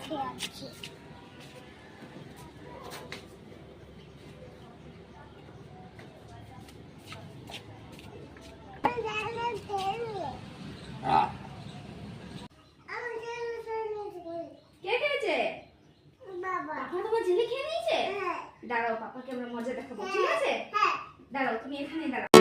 বসে আছি। কে খেয়েছে? বাবা। পাপা তোমার জেলি খেয়ে নিয়েছে? হ্যাঁ। দাঁড়াও, পাপাকে আমরা মজা দেখাবো, ঠিক আছে? হ্যাঁ। দাঁড়াও, তুমি এখানে দাঁড়াও।